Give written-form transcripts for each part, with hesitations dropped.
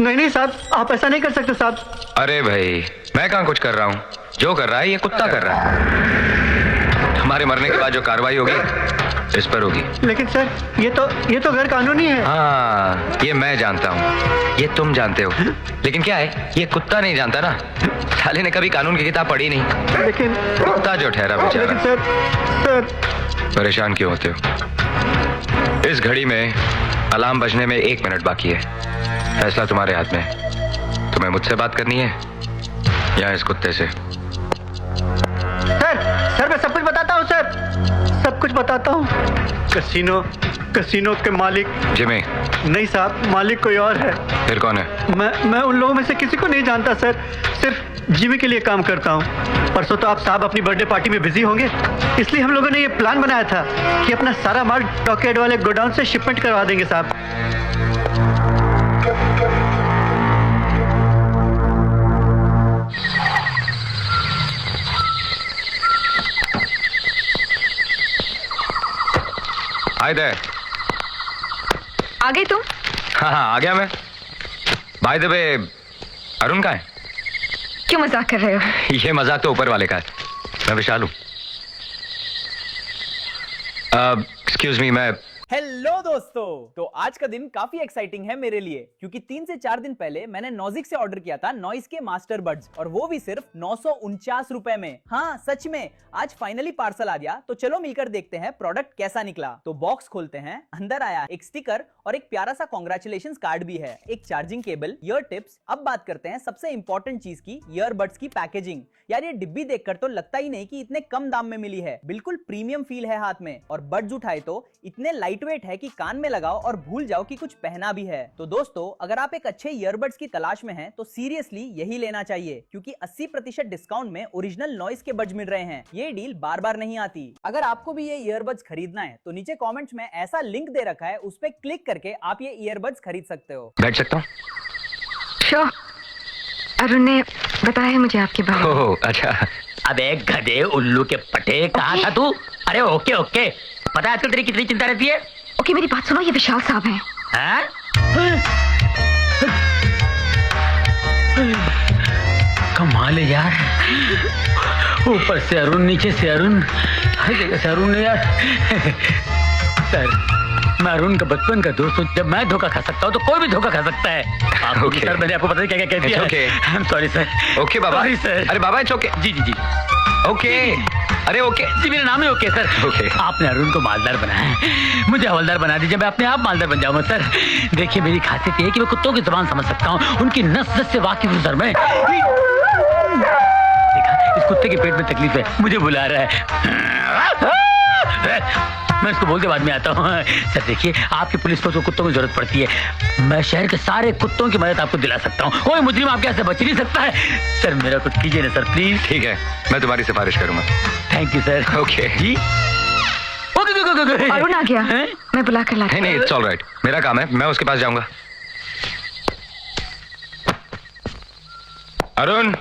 नहीं नहीं साहब, आप ऐसा नहीं कर सकते साहब। अरे भाई, मैं कहाँ कुछ कर रहा हूँ, जो कर रहा है ये कुत्ता कर रहा है। हमारे मरने के बाद जो कार्रवाई होगी इस पर होगी। लेकिन सर ये तो गैर कानूनी है। हाँ, ये मैं जानता हूँ, ये तुम जानते हो, लेकिन क्या है, ये कुत्ता नहीं जानता ना। साले ने कभी कानून की किताब पढ़ी नहीं। लेकिन कुत्ता जो ठहरा बेचारा। लेकिन सर परेशान क्यों होते हो? इस घड़ी में अलार्म बजने में 1 मिनट बाकी है। फैसला तुम्हारे हाथ में है। तुम्हें मुझसे बात करनी है या इस कुत्ते से? सर मैं सब कुछ बताता हूँ सर, सब कुछ बताता हूँ। कसीनो के मालिक जिमी? नहीं साहब, मालिक कोई और है। फिर कौन है? मैं उन लोगों में से किसी को नहीं जानता सर, सिर्फ जिमी के लिए काम करता हूँ। परसों तो आप साहब अपनी बर्थडे पार्टी में बिजी होंगे, इसलिए हम लोगों ने ये प्लान बनाया था कि अपना सारा माल डॉकयार्ड वाले गोडाउन से शिपमेंट करवा देंगे साहब। Hi there. आ गए तुम? हाँ आ गया मैं। बाय द वे, अरुण कहाँ है? क्यों मजाक कर रहे हो? ये मजाक तो ऊपर वाले का है, मैं विशाल हूँ। एक्सक्यूज मी, मैं हेलो दोस्तों, तो आज का दिन काफी एक्साइटिंग है मेरे लिए, क्योंकि 3 से 4 दिन पहले मैंने नॉजिक से ऑर्डर किया था नॉइस के मास्टर बड्स, और वो भी सिर्फ 949 रुपए में। हाँ सच में, आज फाइनली पार्सल आ गया। तो चलो मिलकर देखते हैं प्रोडक्ट कैसा निकला। तो बॉक्स खोलते हैं, अंदर आया एक स्टिकर और एक प्यारा सा कॉन्ग्रेचुलेशन कार्ड भी है, एक चार्जिंग केबल, ईयर टिप्स। अब बात करते हैं सबसे इंपॉर्टेंट चीज की, ईयरबड्स की पैकेजिंग। यार ये डिब्बी देखकर तो लगता ही नहीं कि इतने कम दाम में मिली है, बिल्कुल प्रीमियम फील है हाथ में। और बड्स उठाए तो इतने लाइट वेट है कि कान में लगाओ और भूल जाओ कि कुछ पहना भी है। तो दोस्तों, अगर आप एक अच्छे ईयरबड्स की तलाश में हैं तो सीरियसली यही लेना चाहिए, क्योंकि 80% डिस्काउंट में ओरिजिनल नॉइस के बड्स मिल रहे हैं। ये डील बार बार नहीं आती। अगर आपको भी ये ईयरबड्स खरीदना है तो नीचे कमेंट्स में ऐसा लिंक दे रखा है, उस पर क्लिक करके आप ये ईयरबड्स खरीद सकते हो। बैठ सकता हूँ? श्योर। अरुण ने बताया मुझे आपके बारे में। ओह अच्छा। अबे गधे उल्लू के पटे, कहाँ था तू? अरे ओके ओके, पता है आजकल तेरी कितनी चिंता रहती है? ओके मेरी बात सुनो, ये विशाल साहब हैं। हाँ? कमाल है यार, ऊपर से अरुण, नीचे से अरुण, हर जगह से अरुण है यार। सर, मैं अरुण का बचपन का दोस्त हूँ। जब मैं धोखा खा सकता हूँ तो कोई भी धोखा खा सकता है। Okay. सर मैंने आपको पता नहीं क्या क्या कह दिया। Okay. I am sorry sir. Okay बाबा। Sorry, sir. अरे बाबा इट्स ओके। जी जी जी ओके। अरे ओके जी, मेरा नाम है ओके सर। Okay. आपने अरुण को मालदार बनाया है, मुझे हवलदार बना दीजिए, मैं अपने आप मालदार बन जाऊंगा सर। देखिए मेरी खासियत ये है कि मैं कुत्तों की जुबान समझ सकता हूँ, उनकी नस नस से वाकिफ हूँ सर मैं। देखा, इस कुत्ते के पेट में तकलीफ है, मुझे बुला रहा है। मैं इसको बोलते बाद में आता हूँ। सर देखिए, आपकी पुलिस को तो कुत्तों की जरूरत पड़ती है, मैं शहर के सारे कुत्तों की मदद आपको दिला सकता हूँ। कोई मुजरिम आपके यहाँ से बच नहीं सकता है। सर मेरा कुछ कीजिए ना सर प्लीज। ठीक है, मैं तुम्हारी सिफारिश करूंगा। Thank you sir. ओके जी ओके। अरुण आ गया, मैं बुला कर लाती नहीं इट्स ऑल राइट, मेरा काम है, मैं उसके पास जाऊंगा। अरुण,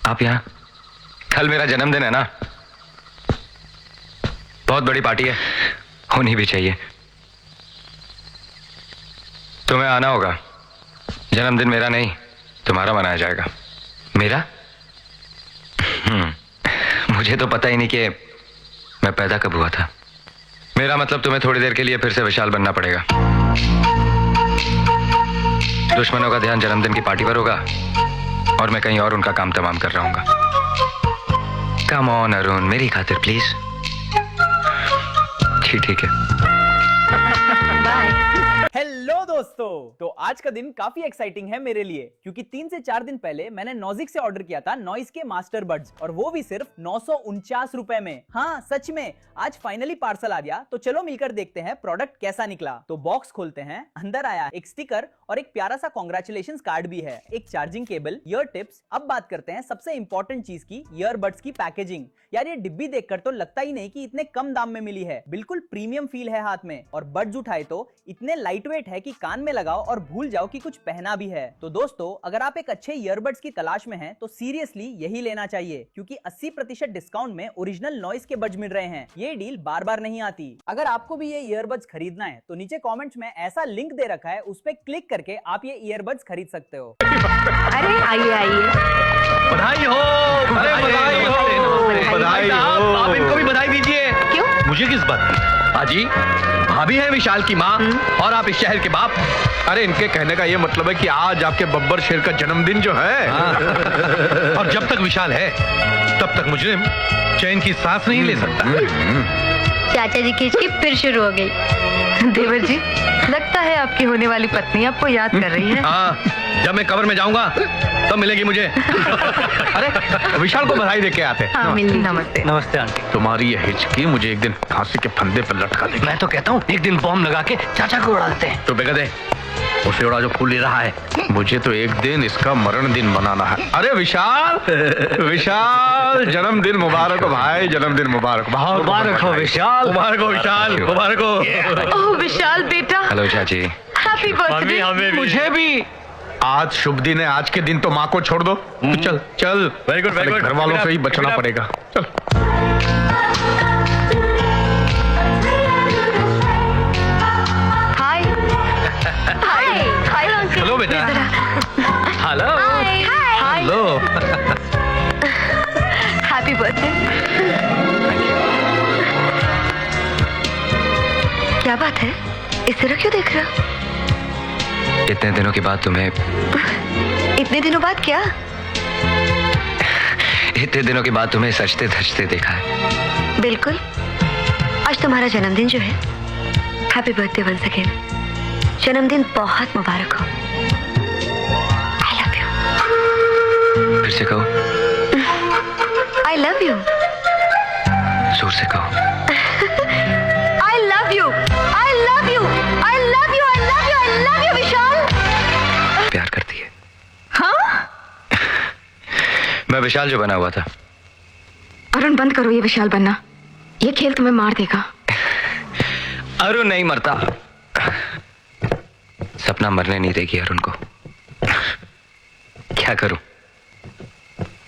आप यहाँ? कल मेरा जन्मदिन है ना, बहुत बड़ी पार्टी है, होनी भी चाहिए। तुम्हें आना होगा। जन्मदिन मेरा नहीं तुम्हारा मनाया जाएगा। मेरा? मुझे तो पता ही नहीं कि मैं पैदा कब हुआ था। मेरा मतलब तुम्हें थोड़ी देर के लिए फिर से विशाल बनना पड़ेगा। दुश्मनों का ध्यान जन्मदिन की पार्टी पर होगा और मैं कहीं और उनका काम तमाम कर रहा हूँ। कम ऑन अरुण, मेरी खातिर प्लीज। ठीक है। हेलो दोस्तों, तो आज का दिन काफी एक्साइटिंग है मेरे लिए, क्योंकि 3 से 4 दिन पहले मैंने नॉजिक से ऑर्डर किया था नॉइस के मास्टर बड्स, और वो भी सिर्फ 949 रुपए में। हाँ सच में, आज फाइनली पार्सल आ गया। तो चलो मिलकर देखते हैं प्रोडक्ट कैसा निकला। तो बॉक्स खोलते हैं, अंदर आया एक स्टिकर और एक प्यारा सा कॉन्ग्रेचुलेशन कार्ड भी है, एक चार्जिंग केबल, ईयर टिप्स। अब बात करते हैं सबसे इंपॉर्टेंट चीज की, ईयरबड्स की पैकेजिंग। यार ये डिब्बी देखकर तो लगता ही नहीं कि इतने कम दाम में मिली है, बिल्कुल प्रीमियम फील है हाथ में। और बड्स उठाए तो इतने लाइट वेट है कि कान में लगाओ और भूल जाओ कि कुछ पहना भी है। तो दोस्तों, अगर आप एक अच्छे ईयरबड्स की तलाश में हैं तो सीरियसली यही लेना चाहिए, क्योंकि 80% डिस्काउंट में ओरिजिनल नॉइस के बड्स मिल रहे हैं। ये डील बार बार नहीं आती। अगर आपको भी ये ईयरबड्स खरीदना है तो नीचे कमेंट्स में ऐसा लिंक दे रखा है, उस पर क्लिक करके आप ये ईयरबड्स खरीद सकते हो। अरे आइए आइए। बधाई हो, अरे बधाई हो, बधाई हो। आप इनको भी बधाई दीजिए। क्यों? मुझे किस बात की? हाजी, भाभी है विशाल की माँ और आप इस शहर के बाप। अरे इनके कहने का ये मतलब है कि आज आपके बब्बर शेर का जन्मदिन जो है। और जब तक विशाल है तब तक मुजरिम चैन की सांस नहीं ले सकता। चाचा जी की हिचकी फिर शुरू हो गई। देवर जी, लगता है आपकी होने वाली पत्नी आपको याद कर रही है। हाँ, जब मैं कब्र में जाऊंगा तब मिलेगी मुझे। अरे विशाल को बधाई देके आते। हाँ, मिली। नमस्ते। नमस्ते आंटी। तुम्हारी ये हिचकी मुझे एक दिन फांसी के फंदे पर लटका देगी। मैं तो कहता हूँ एक दिन बॉम्ब लगा के चाचा को उड़ा देते हैं। तो बेगदे उसे उड़ा जो फूल ले रहा है। मुझे तो एक दिन इसका मरण दिन मनाना है। अरे विशाल, विशाल जन्मदिन मुबारक हो भाई, जन्मदिन मुबारक। बहुत मुबारक हो विशाल। मुबारक हो विशाल, मुबारक हो। ओह विशाल बेटा, हेलो चाची। Happy birthday. मुझे भी आज शुभ दिन है। आज के दिन तो माँ को छोड़ दो। तो चल चल, वेरी गुड, वेरी गुड। घर वालों से ही बचना पड़ेगा। चल। हाय हाय हाय हेलो बेटा। Hello hi. Hello. Happy birthday. क्या बात है, इस तरह क्यों देख रहे हो? इतने दिनों के बाद तुम्हें इतने दिनों बाद क्या? इतने दिनों के बाद तुम्हें सजते धजते देखा है। बिल्कुल, आज तुम्हारा जन्मदिन जो है। Happy birthday once again. जन्मदिन बहुत मुबारक हो। I love you. फिर से कहो। I love you. जोर से कहो। I love you. I love you. I love you. I love you. I love you Vishal. प्यार करती है। हाँ? मैं विशाल जो बना हुआ था। अरुण, बंद करो ये विशाल बनना। ये खेल तुम्हें मार देगा। अरुण नहीं मरता। सपना मरने नहीं देगी अरुण को। क्या करूं?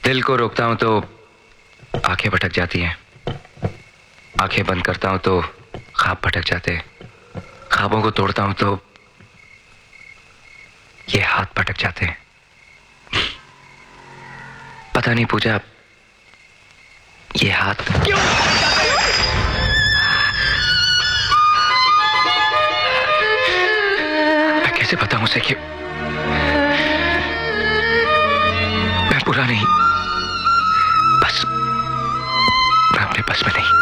दिल को रोकता हूं तो आंखें भटक जाती हैं। आंखें बंद करता हूं तो ख्वाब भटक जाते हैं। ख्वाबों को तोड़ता हूं तो ये हाथ भटक जाते हैं। पता नहीं पूजा, ये हाथ क्यों? मैं कैसे बताऊं उसे कि मैं बुरा नहीं, बस मैं अपने बस में नहीं।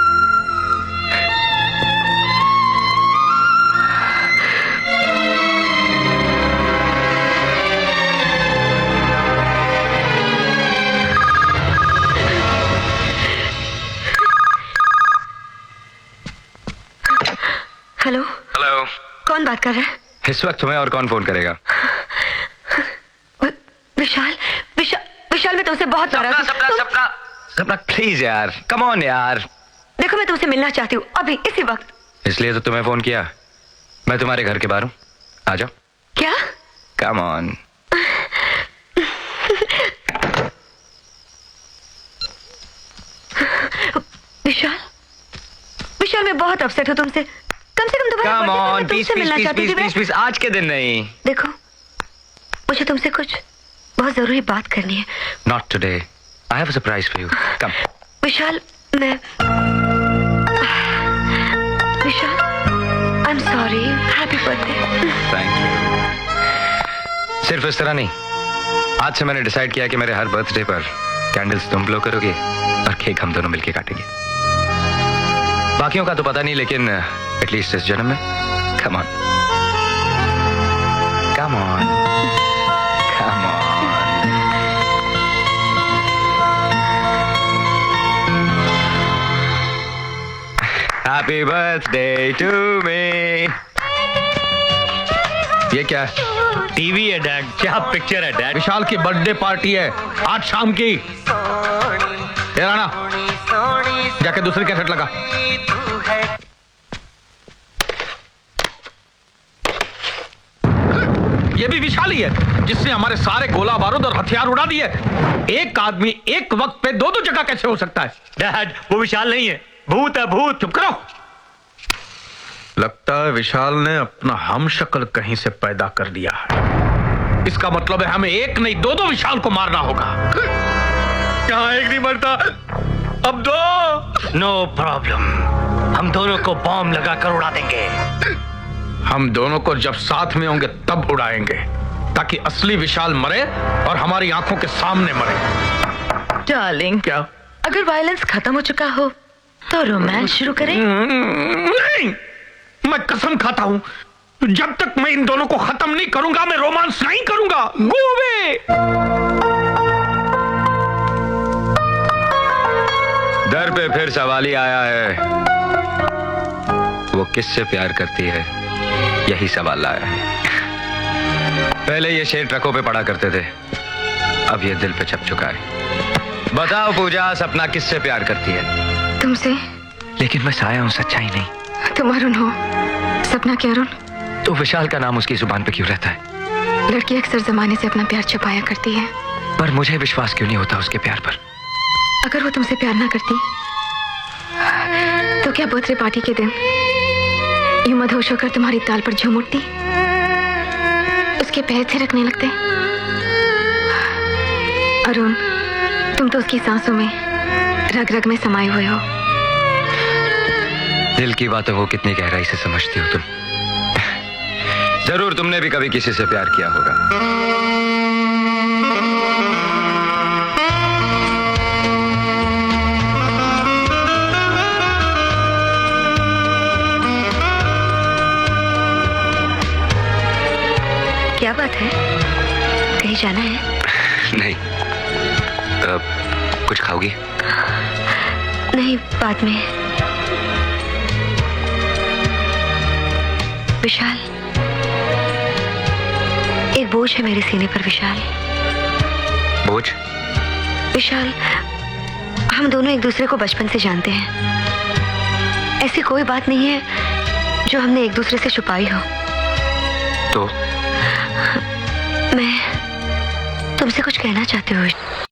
हेलो। हेलो। कौन बात कर रहा है? इस वक्त तुम्हें और कौन फोन करेगा? विशाल। विशाल, विशाल मैं तुमसे बहुत नाराज हूं। सपना सपना प्लीज यार, कम ऑन यार। देखो मैं तुमसे मिलना चाहती हूँ अभी इसी वक्त। इसलिए तो तुम्हें फोन किया। मैं तुम्हारे घर के बाहर हूँ, आ जाओ। क्या? Come on. विशाल, विशाल मैं बहुत अपसेट हूँ तुमसे। कम से कम दोबारा कम बर्थडे पे ऑन, मैं प्लीज तुमसे प्लीज मिलना प्लीज चाहती थी। प्लीज प्लीज प्लीज, आज के दिन नहीं। देखो मुझे तुमसे कुछ बहुत जरूरी बात करनी है। Not today, I have a surprise for you. Come. Vishal मैं Vishal I am sorry. Happy birthday. Thank you. सिर्फ इस तरह नहीं, आज से मैंने डिसाइड किया कि मेरे हर बर्थडे पर कैंडल्स तुम ब्लो करोगे और केक हम दोनों मिलके काटेंगे। बाकियों का तो पता नहीं, लेकिन एटलीस्ट इस जन्म में come on, come on, come on. Happy birthday to me. ये क्या है? टीवी है डैड। क्या पिक्चर है डैड? विशाल की बर्थडे पार्टी है आज शाम की। ये राणा, जाके दूसरी कैसेट लगा। ये भी विशाल ही है जिसने हमारे सारे गोला बारूद और हथियार उड़ा दिए। एक आदमी एक वक्त पे दो जगह कैसे हो सकता है? डैड, वो विशाल नहीं है, भूत है भूत। चुप करो। लगता है विशाल ने अपना हमशक्ल कहीं से पैदा कर लिया है। इसका मतलब है हमें एक नहीं दो विशाल को मारना होगा। यहाँ एक नहीं मरता, अब दो। नो प्रॉब्लम, हम दोनों को बॉम्ब लगाकर उड़ा देंगे। हम दोनों को जब साथ में होंगे तब उड़ाएंगे, ताकि असली विशाल मरे और हमारी आंखों के सामने मरे। डार्लिंग, क्या? अगर वायलेंस खत्म हो चुका हो तो रोमांस शुरू करें? नहीं, मैं कसम खाता हूं, जब तक मैं इन दोनों को खत्म नहीं करूंगा मैं रोमांस नहीं करूंगा। Go away. दर पे फिर सवाल ही आया है, वो किससे प्यार करती है, यही सवाल लाया है। पहले ये शेर ट्रकों पे पड़ा करते थे, अब ये दिल पे छप चुका है। बताओ पूजा, सपना किससे प्यार करती है? तुमसे। लेकिन मैं साया हूं, सच्चाई नहीं। तुम अरुण हो, सपना के अरुण। तो विशाल का नाम उसकी जुबान पे क्यों रहता है? लड़की अक्सर जमाने से अपना प्यार छुपाया करती है। पर मुझे विश्वास क्यों नहीं होता उसके प्यार पर? अगर वो तुमसे प्यार ना करती तो क्या बर्थडे पार्टी के दिन यूं मदहोश होकर तुम्हारी ताल पर झूम उठती, उसके पैर थिरकने लगते? अरुण, तुम तो उसकी सांसों में रग रग में समाये हुए हो। दिल की बातों को कितनी गहराई से समझती हो तुम। जरूर तुमने भी कभी किसी से प्यार किया होगा। क्या बात है, कहीं जाना है? नहीं, कुछ खाओगी? नहीं, बाद में। विशाल, एक बोझ है मेरे सीने पर विशाल। बोझ? विशाल, हम दोनों एक दूसरे को बचपन से जानते हैं। ऐसी कोई बात नहीं है जो हमने एक दूसरे से छुपाई हो। तो मैं तुमसे कुछ कहना चाहती हूँ।